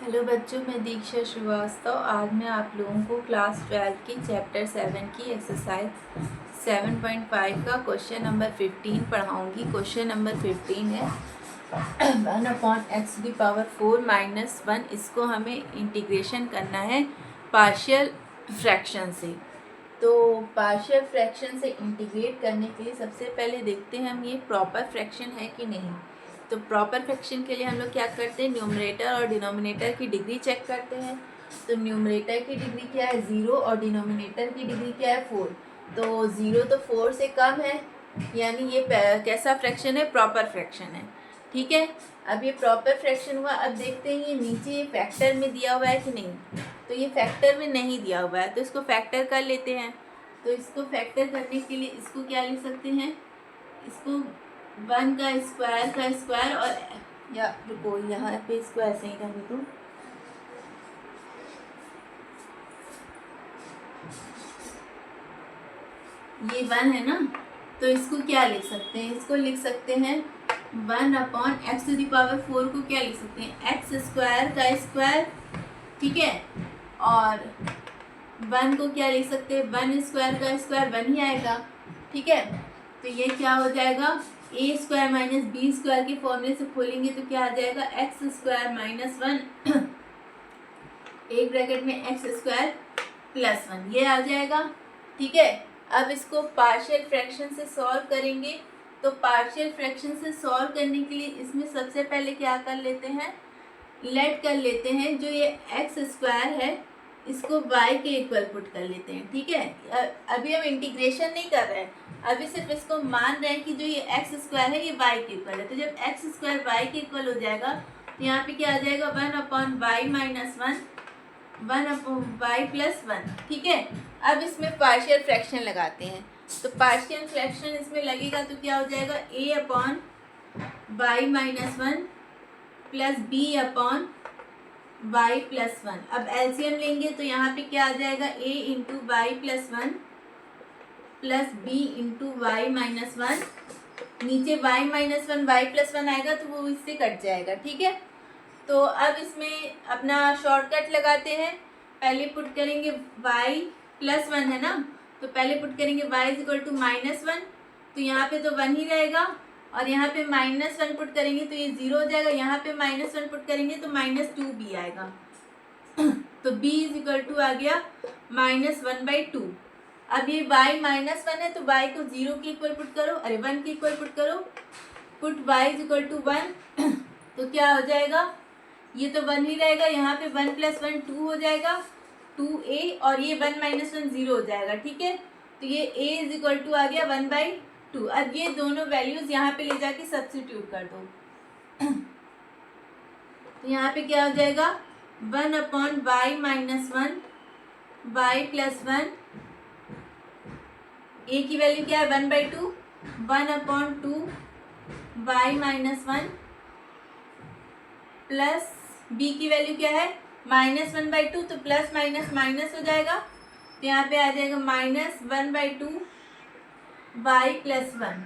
Hello बच्चों, मैं दीक्षा श्रीवास्तव। आज मैं आप लोगों को क्लास 12 की चैप्टर 7 की एक्सरसाइज 7.5 का क्वेश्चन नंबर 15 पढ़ाऊंगी। क्वेश्चन नंबर 15 है 1/x⁴ - 1। इसको हमें इंटीग्रेशन करना है पार्शियल फ्रैक्शन से। तो पार्शियल फ्रैक्शन से इंटीग्रेट करने के लिए सबसे पहले देखते हैं हम ये प्रॉपर फ्रैक्शन है कि नहीं। तो प्रॉपर फ्रैक्शन के लिए हम लोग क्या करते हैं, न्यूमरेटर और डिनोमिनेटर की डिग्री चेक करते हैं। तो न्यूमरेटर की डिग्री क्या है 0 और डिनोमिनेटर की डिग्री क्या है 4। तो 0 तो 4 से कम है, यानी ये कैसा फ्रैक्शन है, प्रॉपर फ्रैक्शन है। ठीक है, अब ये प्रॉपर फ्रैक्शन हुआ। अब देखते हैं ये नीचे ये फैक्टर में दिया हुआ है कि नहीं। तो ये फैक्टर में नहीं दिया हुआ है, तो इसको फैक्टर कर लेते हैं। तो इसको फैक्टर करने के लिए इसको क्या लिख सकते हैं, इसको 1 का स्क्वायर और या रुको, यहाँ पे इसको ऐसे ही करने दो। ये 1 है ना, तो इसको क्या लिख सकते हैं, इसको लिख सकते हैं 1/x⁴ को क्या लिख सकते हैं, x² का स्क्वायर। ठीक है, और 1 को क्या लिख सकते हैं, 1² का स्क्वायर 1 ही आएगा। ठीक है, तो ये क्या हो जाएगा, a² - b² के फॉर्मूले से खोलेंगे तो क्या आ जाएगा, x² - 1 एक ब्रैकेट में x² + 1 ये आ जाएगा। ठीक है, अब इसको पार्शियल फ्रैक्शन से सॉल्व करेंगे। तो पार्शियल फ्रैक्शन से सॉल्व करने के लिए इसमें सबसे पहले क्या कर लेते हैं, लेट कर लेते हैं जो ये x² है इसको y के इक्वल पुट कर लेते हैं। ठीक है, अभी हम इंटीग्रेशन नहीं कर रहे हैं, अभी सिर्फ इसको मान रहे हैं कि जो ये x² है ये y के इक्वल है। तो जब x² y के इक्वल हो जाएगा तो यहाँ पे क्या आ जाएगा 1/y - 1/y + 1। ठीक है, अब इसमें पार्शियल फ्रैक्शन लगाते हैं। तो पार्शियल फ्रैक्शन इसमें लगेगा तो क्या हो जाएगा, a/y - 1 + b/y + 1। अब एलसीएम लेंगे तो यहाँ पे क्या आ जाएगा, a × y + 1 + b × y - 1। नीचे y - 1 y + 1 आएगा तो वो इससे कट जाएगा। ठीक है, तो अब इसमें अपना शॉर्टकट लगाते हैं। पहले पुट करेंगे y + 1 है ना, तो पहले पुट करेंगे y = -1, तो यहाँ पे तो 1 ही रहेगा, और यहाँ पे -1 पुट करेंगे तो ये 0 हो जाएगा। यहाँ पे -1 पुट करेंगे तो -2b आएगा। तो b = आ गया -1/2। अब ये y -1 है तो y को 0 के इक्वल पुट करो, 1 के इक्वल पुट करो, पुट y = 1 तो क्या हो जाएगा, ये तो 1 ही रहेगा। यहाँ पे 1 + 1 2 हो जाएगा, 2a, और ये 1 - 1 0 हो जाएगा। ठीक है, तो ये a = आ गया 1/2। अब ये दोनों वैल्यूज यहाँ पे ले जाके सब्स्टिट्यूट कर दो। तो यहाँ पे क्या हो जाएगा 1/y - 1 y + 1, a की वैल्यू क्या है 1/2, 1/2 y - 1 प्लस b की वैल्यू क्या है -1/2, तो प्लस माइनस माइनस हो जाएगा। तो यहाँ पे आ जाएगा -1/2 y + 1।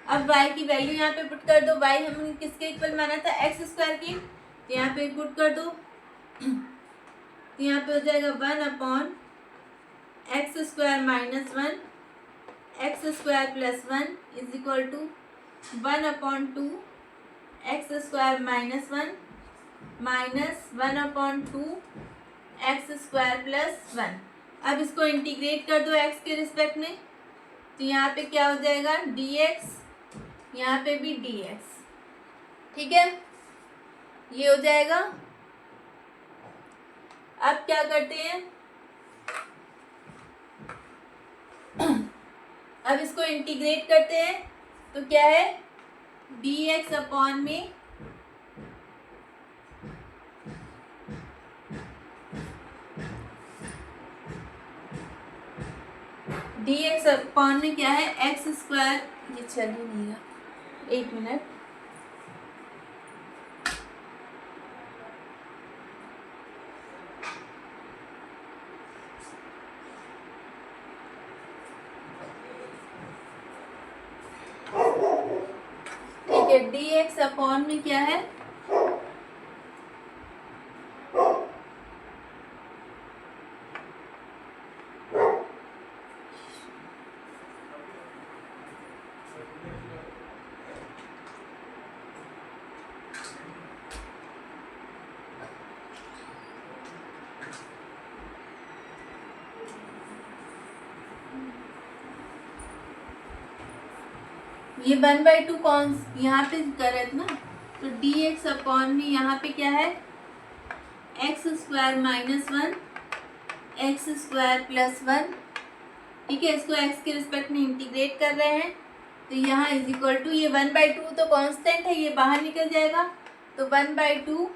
अब y की वैल्यू यहाँ पे पुट कर दो, y हमने किसके इक्वल माना था, x² की, तो यहाँ पे पुट कर दो। तो यहाँ पे हो जाएगा 1/x² - 1 x² + 1 = 1/2 x² - 1 -1/2 x² + 1। अब इसको इंटीग्रेट कर दो x के रिस्पेक्ट में, तो यहाँ पे क्या हो जाएगा dx, यहाँ पे भी dx। ठीक है, ये हो जाएगा। अब क्या करते हैं, अब इसको इंटीग्रेट करते हैं तो क्या है dx अपॉन में क्या है x²। ये चल ही नहीं रहा, 1 मिनट। ठीक है, dx अपॉन में क्या है ये 1/2 कौन यहाँ पे कर रहे थे ना, तो dx अपॉन में यहाँ पे क्या है x square minus 1 x square plus 1, ठीक है। इसको x के रिस्पेक्ट में इंटीग्रेट कर रहे हैं, तो यहाँ इज इक्वल टू ये 1/2 तो कांस्टेंट है, ये बाहर निकल जाएगा, तो 1/2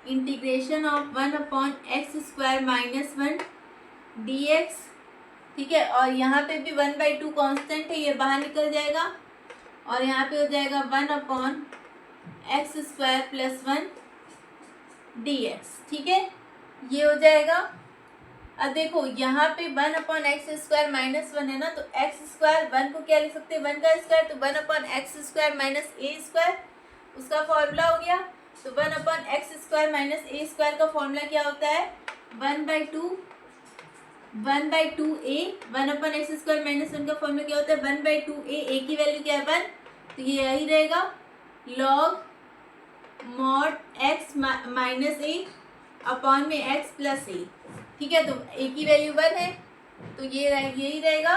integration of 1 upon x square minus 1 dx, ठीक है। और यहाँ पे भी 1/2 कांस्टेंट है, ये बाहर निकल जाएगा, और यहाँ पे हो जाएगा 1 upon x square plus 1 dx, ठीक है, ये हो जाएगा। अब देखो यहाँ पे 1 अपॉन एक्स स्क्वायर माइनस 1 है ना, तो एक्स स्क्वायर 1 को क्या लिख सकते हैं 1 का स्क्वायर, तो 1 अपॉन एक्स स्क्वायर माइनस ए स्क्वायर, उसका फॉर्मूला हो गया। तो 1 अपॉन एक्स स्क्वायर माइनस ए स्क्वायर का फॉर्मूला क्या होता है 1/2 ए, 1 अपॉन एक्स स्क्वायर माइनस 1 का फॉर्मूला क्या होता है 1/2 ए की वैल्यू क्या है 1, तो ये यही रहेगा लॉग मॉड एक्स माइनस ए अपॉन में एक्स प्लस ए, ठीक है। तो ए की वैल्यू 1 है, तो ये यही रहेगा,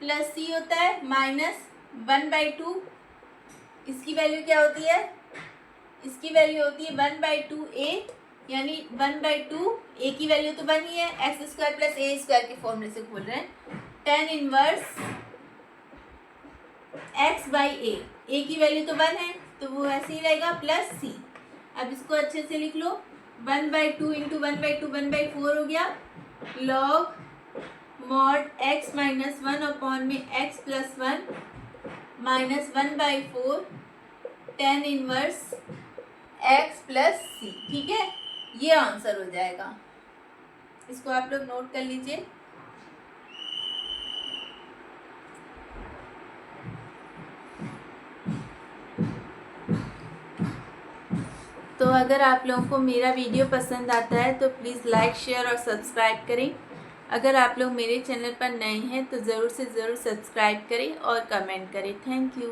प्लस सी होता है माइनस 1/2, इसकी वैल्यू क्या होती है, इसकी वैल्यू होती है 1/2 ए, यानी 1/2 ए की वैल्यू तो 1 ही है, एक्स स्क्वायर प्लस ए स्क्वायर के फॉर्मूले से खोल रहे हैं, tan इनवर्स एक्स बाई ए की वैल्यू तो 1 है, तो वो ऐसे ही रहेगा प्लस सी। अब इसको अच्छे से लिख लो, 1/2 इंटू 1/2 1/4 हो गया, log mod x minus 1 upon में x plus 1 minus 1/4 tan inverse x plus c, ठीक है, ये आंसर हो जाएगा। इसको आप लोग नोट कर लीजिए। तो अगर आप लोगों को मेरा वीडियो पसंद आता है तो प्लीज़ लाइक शेयर और सब्सक्राइब करें। अगर आप लोग मेरे चैनल पर नए हैं तो ज़रूर से ज़रूर सब्सक्राइब करें और कमेंट करें। Thank you.